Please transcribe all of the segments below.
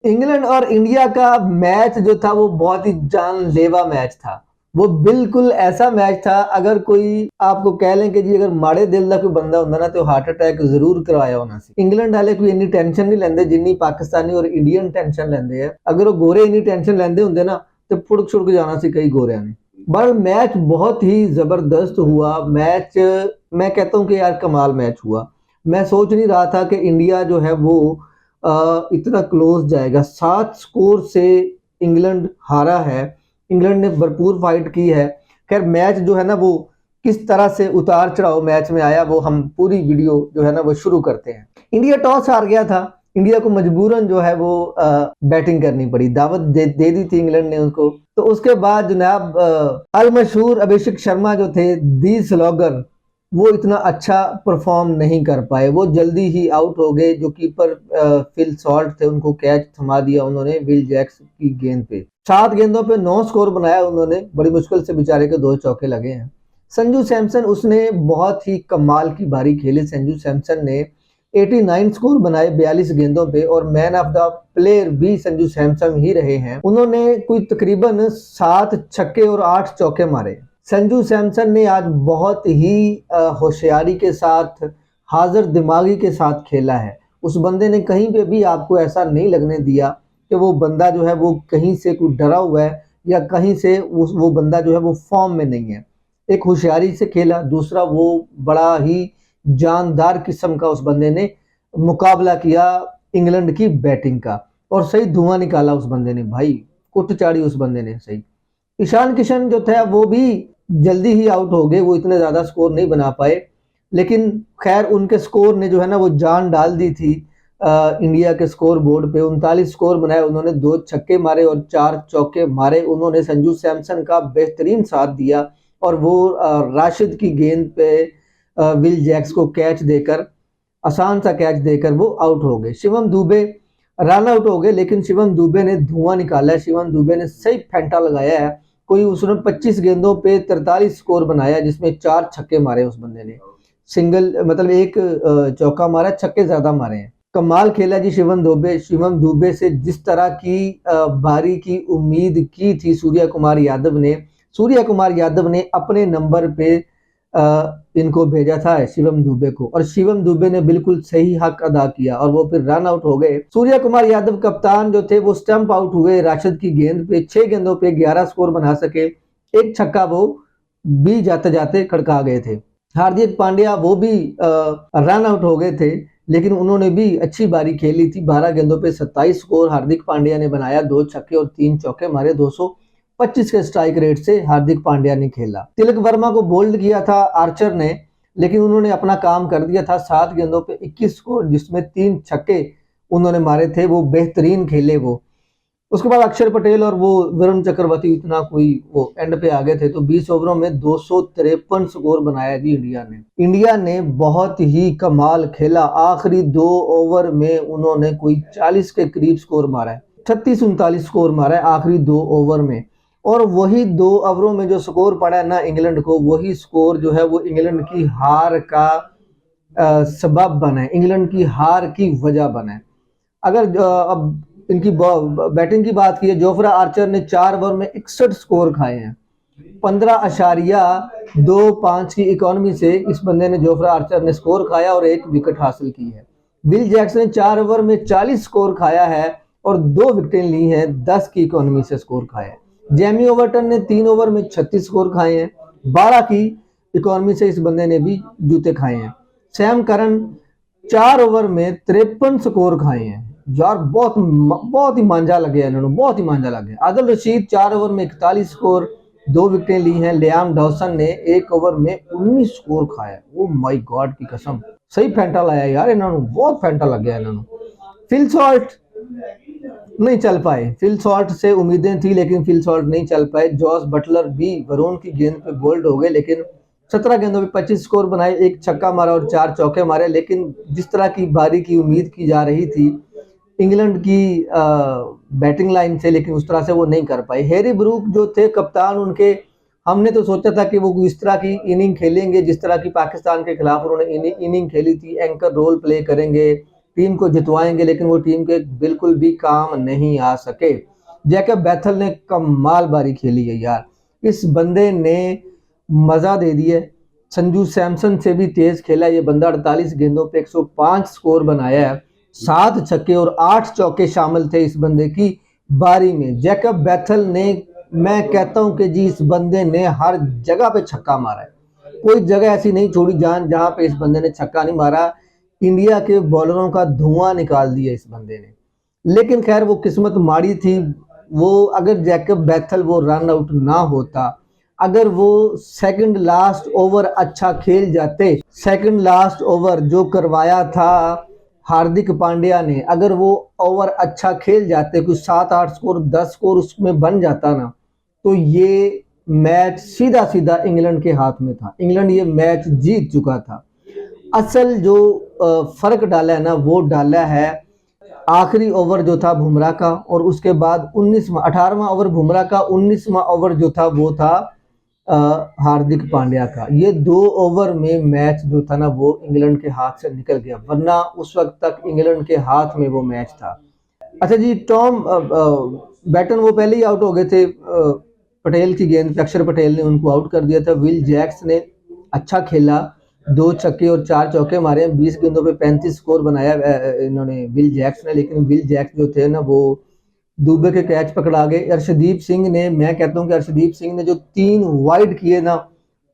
England और India का match जो था वो बहुत ही जानलेवा मैच था। वो बिल्कुल ऐसा मैच था, अगर कोई आपको कह लें कि जी अगर माड़े दिल का कोई बंदा होंदा ना तो हार्ट अटैक जरूर करवाया होना सी। इंग्लैंड वाले कोई इन्नी टेंशन नहीं लेंदे जिन्नी पाकिस्तानी और इंडियन टेंशन लेंदे है। अगर वो गोरे इन्नी टेंशन लेंदे होंदे ना तो फुड़क छुड़क जाना सी कई गोरिया ने। पर मैच बहुत ही जबरदस्त हुआ मैच। मैं कहता हूँ कि यार कमाल मैच हुआ। मैं सोच नहीं रहा था कि इंडिया जो है वो इतना क्लोज जाएगा। 7 स्कोर से इंग्लैंड हारा है। इंग्लैंड ने भरपूर फाइट की है। खैर मैच जो है ना वो किस तरह से उतार चढ़ाव मैच में आया वो हम पूरी वीडियो जो है ना वो शुरू करते हैं। इंडिया टॉस हार गया था। इंडिया को मजबूरन जो है वो बैटिंग करनी पड़ी। दावत दे दी थी इंग्लैंड ने उसको। तो उसके बाद जनाब अल मशहूर अभिषेक शर्मा जो थे दी स्लॉगर, वो इतना अच्छा परफॉर्म नहीं कर पाए। वो जल्दी ही आउट हो गए। जो कीपर फिल सॉल्ट थे उनको कैच थमा दिया उन्होंने विल जैक्स की गेंद पे। 7 गेंदों पे 9 स्कोर बनाया उन्होंने। बड़ी मुश्किल से बेचारे के 2 चौके लगे हैं। संजू सैमसन उसने बहुत ही कमाल की बारी खेली। संजू सैमसन ने 89 स्कोर बनाए 42 गेंदों पे और मैन ऑफ द प्लेयर भी संजू सैमसन ही रहे हैं। उन्होंने कोई तकरीबन 7 छक्के और 8 चौके मारे। संजू सैमसन ने आज बहुत ही होशियारी के साथ, हाजिर दिमागी के साथ खेला है। उस बंदे ने कहीं पे भी आपको ऐसा नहीं लगने दिया कि वो बंदा जो है वो कहीं से कोई डरा हुआ है या कहीं से वो बंदा जो है वो फॉर्म में नहीं है। एक होशियारी से खेला। दूसरा वो बड़ा ही जानदार किस्म का उस बंदे ने मुकाबला किया इंग्लैंड की बैटिंग का और सही धुआं निकाला उस बंदे ने। भाई कुट चाड़ी उस बंदे ने सही। ईशान किशन जो था वो भी जल्दी ही आउट हो गए। वो इतने ज्यादा स्कोर नहीं बना पाए लेकिन खैर उनके स्कोर ने जो है ना वो जान डाल दी थी इंडिया के स्कोर बोर्ड पे। 39 स्कोर बनाए उन्होंने। 2 छक्के मारे और 4 चौके मारे उन्होंने। संजू सैमसन का बेहतरीन साथ दिया और वो राशिद की गेंद पे विल जैक्स को कैच देकर, आसान सा कैच देकर वो आउट हो गए। शिवम दुबे रन आउट हो गए लेकिन शिवम दुबे ने धुआं निकाला है। शिवम दुबे ने सही फेंटा लगाया है। कोई उसने 25 गेंदों पे 43 स्कोर बनाया जिसमें 4 छक्के मारे उस बंदे ने। सिंगल मतलब एक चौका मारा, छक्के ज्यादा मारे हैं। कमाल खेला जी शिवम दुबे। शिवम दुबे से जिस तरह की बारी की उम्मीद की थी सूर्या कुमार यादव ने, सूर्या कुमार यादव ने अपने नंबर पे इनको भेजा था शिवम दुबे को और शिवम दुबे ने बिल्कुल सही हक अदा किया और वो फिर रन आउट हो गए। सूर्या कुमार यादव कप्तान जो थे वो स्टंप आउट हुए राशिद की गेंद पे। 6 गेंदों पे 11 स्कोर बना सके। एक छक्का वो भी जाते जाते खड़का गए थे। हार्दिक पांड्या वो भी रन आउट हो गए थे लेकिन उन्होंने भी अच्छी बारी खेली थी। 12 गेंदों पे 27 स्कोर हार्दिक पांड्या ने बनाया। 2 छक्के और 3 चौके मारे। 225 के स्ट्राइक रेट से हार्दिक पांड्या ने खेला। तिलक वर्मा को बोल्ड किया था आर्चर ने लेकिन उन्होंने अपना काम कर दिया था। 7 गेंदों पे 21 स्कोर जिसमें 3 छक्के उन्होंने मारे थे। वो बेहतरीन खेले वो। उसके बाद अक्षर पटेल और वो वरुण चक्रवर्ती इतना कोई वो एंड पे आ गए थे। तो 20 ओवरों में 253 स्कोर बनाया जी इंडिया ने। इंडिया ने बहुत ही कमाल खेला। आखिरी 2 ओवर में उन्होंने कोई 40 के करीब स्कोर मारा है। 36-39 स्कोर मारा है आखिरी 2 ओवर में। और वही 2 ओवरों में जो स्कोर पड़ा है ना इंग्लैंड को, वही स्कोर जो है वो इंग्लैंड की हार का सबब बना है, इंग्लैंड की हार की वजह बना है। अगर अब इनकी बैटिंग की बात की है, जोफ्रा आर्चर ने 4 ओवर में 61 स्कोर खाए हैं। 15.25 की इकोनॉमी से इस बंदे ने जोफ्रा आर्चर ने स्कोर खाया और 1 विकेट हासिल की है। विल जैक्स ने 4 ओवर में 40 स्कोर खाया है और 2 विकेटें ली हैं। 10 की इकोनॉमी से स्कोर खाया है। जेमी ओवर्टन ने 3 ओवर में 36 स्कोर खाए हैं। 12 की इकोनॉमी से इस बंदे ने भी जूते खाए हैं। सैम करन 4 ओवर में 53 स्कोर खाए हैं। यार बहुत ही मांझा लगे इन्होंने, बहुत ही मांझा लगे। आदिल रशीद 4 ओवर में 41 स्कोर, 2 विकेटें ली हैं। लियाम डॉसन ने 1 ओवर में 19 स्कोर खाया। ओ माय गॉड की कसम, सही फेंटा लाया यार इन्होंने, बहुत फेंटा लग गया इन्होंने। फिल सॉल्ट नहीं चल पाए। फिल सॉल्ट से उम्मीदें थी लेकिन फिल सॉल्ट नहीं चल पाए। जॉस बटलर भी वरुण की गेंद पे बोल्ड हो गए लेकिन 17 गेंदों पे 25 स्कोर बनाए, 1 छक्का मारा और 4 चौके मारे। लेकिन जिस तरह की बारी की उम्मीद की जा रही थी इंग्लैंड की बैटिंग लाइन से, लेकिन उस तरह से वो नहीं कर पाए। हैरी ब्रूक जो थे कप्तान उनके, हमने तो सोचा था कि वो इस तरह की इनिंग खेलेंगे जिस तरह की पाकिस्तान के खिलाफ उन्होंने इनिंग खेली थी। एंकर रोल प्ले करेंगे, टीम को जितवाएंगे, लेकिन वो टीम के बिल्कुल भी काम नहीं आ सके। जैकब बैथल ने कमाल बारी खेली है यार, इस बंदे ने मजा दे दिया। संजू सैमसन से भी तेज खेला ये बंदा, 48 गेंदों पे 105 स्कोर बनाया है, 7 छक्के और 8 चौके शामिल थे इस बंदे की बारी में। जैकब बैथल ने, मैं कहता हूं कि जी इस बंदे ने हर जगह पे छक्का मारा है, कोई जगह ऐसी नहीं छोड़ी जहां पे इस बंदे ने छक्का नहीं मारा। इंडिया के बॉलरों का धुआं निकाल दिया इस बंदे ने। लेकिन खैर वो किस्मत माड़ी थी, वो अगर जैकब बैथल वो रन आउट ना होता, अगर वो सेकंड लास्ट ओवर अच्छा खेल जाते, सेकंड लास्ट ओवर जो करवाया था हार्दिक पांड्या ने, अगर वो ओवर अच्छा खेल जाते, कुछ 7-8 स्कोर 10 स्कोर उसमें बन जाता ना, तो ये मैच सीधा सीधा इंग्लैंड के हाथ में था, इंग्लैंड ये मैच जीत चुका था। असल जो फर्क डाला है ना, वो डाला है आखिरी ओवर जो था बुमराह का, और उसके बाद 18वां ओवर बुमराह का, 19वां ओवर जो था वो था हार्दिक पांड्या का। ये 2 ओवर में मैच जो था ना वो इंग्लैंड के हाथ से निकल गया, वरना उस वक्त तक इंग्लैंड के हाथ में वो मैच था। अच्छा जी, टॉम बैटन वो पहले ही आउट हो गए थे, पटेल की गेंद पे अक्षर पटेल ने उनको आउट कर दिया था। विल जैक्स ने अच्छा खेला, 2 छक्के और 4 चौके मारे, 20 गेंदों पे 35 स्कोर बनाया इन्होंने विल जैक्स ने। लेकिन विल जैक्स जो थे ना वो दुबे के कैच पकड़ा गए। अर्शदीप सिंह ने, मैं कहता हूँ कि अर्शदीप सिंह ने जो 3 वाइड किए ना,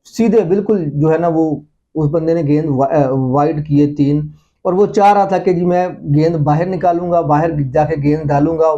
सीधे बिल्कुल जो है ना वो उस बंदे ने गेंद वाइड किए 3, और वो चाह रहा था कि जी मैं गेंद बाहर निकालूंगा, बाहर जाके गेंद डालूंगा,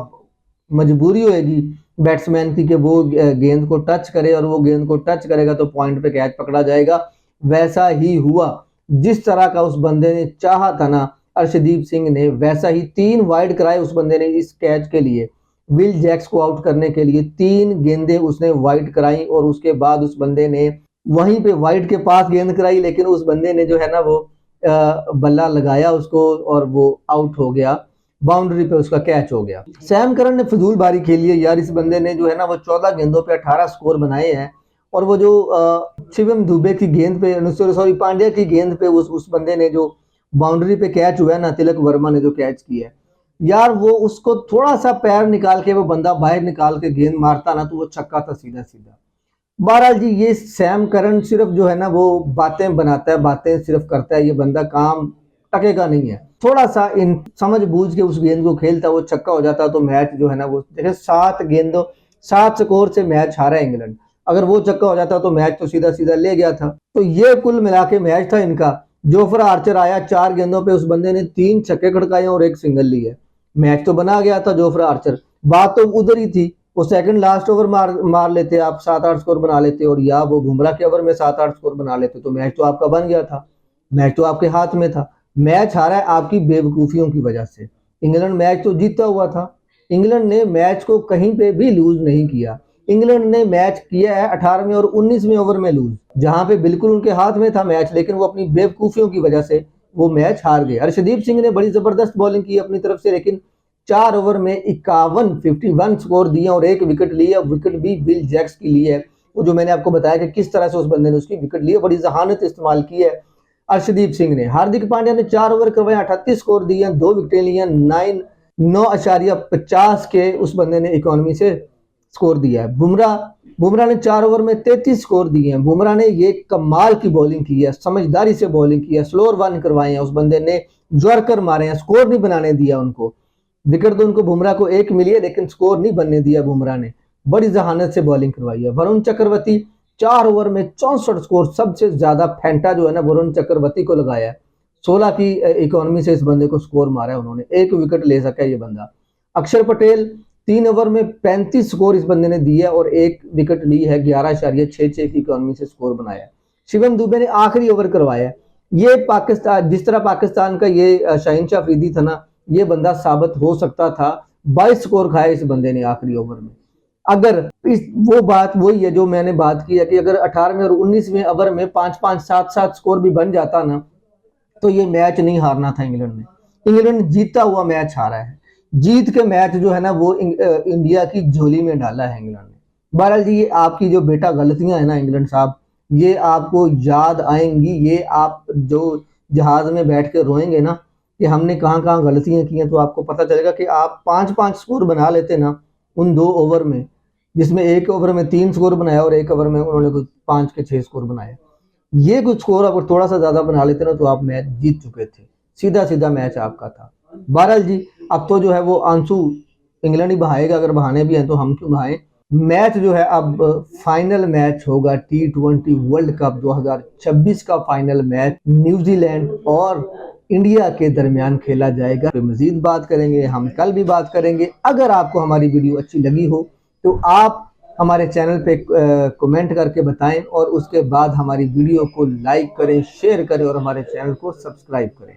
मजबूरी होएगी बैट्समैन की कि वो गेंद को टच करे, और वो गेंद को टच करेगा तो पॉइंट पे कैच पकड़ा जाएगा। वैसा ही हुआ, जिस तरह का उस बंदे ने चाहा था ना अर्शदीप सिंह ने, वैसा ही 3 वाइड कराए उस बंदे ने इस कैच के लिए, विल जैक्स को आउट करने के लिए 3 गेंदें उसने वाइड कराई, और उसके बाद उस बंदे ने वहीं पे वाइड के पास गेंद कराई, लेकिन उस बंदे ने जो है ना वो बल्ला लगाया उसको, और वो आउट हो गया, बाउंड्री पे उसका कैच हो गया। सैम करन ने फजूल बारी खेली है यार, इस बंदे ने जो है ना वो 14 गेंदों पे 18 स्कोर बनाए हैं, और वो जो शिवम दुबे की गेंद पे, सॉरी पांड्या की गेंद पे उस बंदे ने जो बाउंड्री पे कैच हुआ है ना, तिलक वर्मा ने जो कैच किया है यार, वो उसको थोड़ा सा पैर निकाल के वो बंदा बाहर निकाल के गेंद मारता ना तो वो छक्का था सीधा सीधा। बहरहाल जी, ये सैम करन सिर्फ जो है ना वो बातें बनाता है, बातें सिर्फ करता है, ये बंदा काम टकेगा नहीं है। थोड़ा सा इन समझ बूझ के उस गेंद को खेलता, वो छक्का हो जाता तो मैच जो है ना वो, जैसे 7 गेंदों 7 स्कोर से मैच हारा इंग्लैंड, अगर वो छक्का हो जाता तो मैच तो सीधा सीधा ले गया था। तो ये कुल मिला के मैच था इनका। जोफ्रा आर्चर आया, 4 गेंदों पे उस बंदे ने 3 छक्के खड़काए और 1 सिंगल ली है, मैच तो बना गया था। जोफ्रा आर्चर, बात तो उधर ही थी, वो सेकंड लास्ट ओवर मार लेते आप, 7-8 स्कोर बना लेते, और या वो बुमराह के ओवर में 7-8 स्कोर बना लेते, तो मैच तो आपका बन गया था, मैच तो आपके हाथ में था। मैच हारा है आपकी बेवकूफियों की वजह से। इंग्लैंड मैच तो जीता हुआ था, इंग्लैंड ने मैच को कहीं पे भी लूज नहीं किया। इंग्लैंड ने मैच किया है 18वें और 19वें ओवर में लूज, जहां पे बिल्कुल उनके हाथ में था मैच, लेकिन वो अपनी बेवकूफियों की वजह से वो मैच हार गए। अर्शदीप सिंह ने बड़ी जबरदस्त बॉलिंग की अपनी तरफ से, लेकिन 4 ओवर में 51 स्कोर दिए और 1 विकेट लिया, विकेट भी विल जैक्स की ली है। वो जो मैंने आपको बताया कि किस तरह से उस बंदे ने उसकी विकेट ली है, बड़ी जहानत इस्तेमाल की है अर्शदीप सिंह ने। हार्दिक पांड्या ने 4 ओवर करवाए, 38 स्कोर दिए, 2 विकेटें ली, 9.50 के उस बंदे ने इकोनॉमी से स्कोर दिया है। बुमराह ने 4 ओवर में 33 स्कोर दिए हैं। बुमराह ने ये कमाल की बॉलिंग की है, समझदारी से बॉलिंग की है, स्लोअर वन करवाए हैं, उस बंदे ने जॉर्कर मारे हैं, स्कोर नहीं बनाने दिया उनको। विकेट तो उनको बुमराह को 1 मिली है, लेकिन स्कोर नहीं बनने दिया बुमराह ने, बड़ी जहानत से बॉलिंग करवाई है। वरुण चक्रवर्ती 4 ओवर में 64 स्कोर, सबसे ज्यादा फेंटा जो है ना वरुण चक्रवर्ती को लगाया है, 16 की इकोनॉमी से इस बंदे को स्कोर मारा है उन्होंने, 1 विकेट ले सका है ये बंदा। अक्षर पटेल 3 ओवर में 35 स्कोर इस बंदे ने दिया और 1 विकेट ली है, 11.66 की इकोनॉमी से स्कोर बनाया है। शिवम दुबे ने आखिरी ओवर करवाया। ये पाकिस्तान, जिस तरह पाकिस्तान का ये शाहीन शाह अफरीदी था ना, ये बंदा साबित हो सकता था। 22 स्कोर खाए इस बंदे ने आखिरी ओवर में। अगर वो बात वही है जो मैंने बात की है कि अगर 18वें और 19वें ओवर में 5-5 7-7 स्कोर भी बन जाता ना, तो ये मैच नहीं हारना था इंग्लैंड ने। इंग्लैंड जीता हुआ मैच हारा है, जीत के मैच जो है ना वो इंडिया की झोली में डाला है इंग्लैंड ने। बहरहाल जी, ये आपकी जो बेटा गलतियां है ना इंग्लैंड साहब, ये आपको याद आएंगी, ये आप जो जहाज में बैठ के रोएंगे ना, कि हमने कहाँ कहाँ गलतियाँ की हैं, तो आपको पता चलेगा कि आप 5-5 स्कोर बना लेते ना उन 2 ओवर में, जिसमें 1 ओवर में 3 स्कोर बनाया और 1 ओवर में उन्होंने कुछ 5 के 6 स्कोर बनाए। ये कुछ स्कोर अगर थोड़ा सा ज़्यादा बना लेते ना तो आप मैच जीत चुके थे। सीधा-सीधा मैच आपका था। बहरहाल जी, अब तो जो है वो आंसू इंग्लैंड ही बहाएगा, अगर बहाने भी हैं तो हम क्यों बहाएँ। मैच जो है अब फाइनल मैच होगा T20 वर्ल्ड कप 2026 का फाइनल मैच न्यूजीलैंड और इंडिया के दरमियान खेला जाएगा। तो मजीद बात करेंगे, हम कल भी बात करेंगे। अगर आपको हमारी वीडियो अच्छी लगी हो तो आप हमारे चैनल पे कमेंट करके बताएं और उसके बाद हमारी वीडियो को लाइक करें, शेयर करें और हमारे चैनल को सब्सक्राइब करें।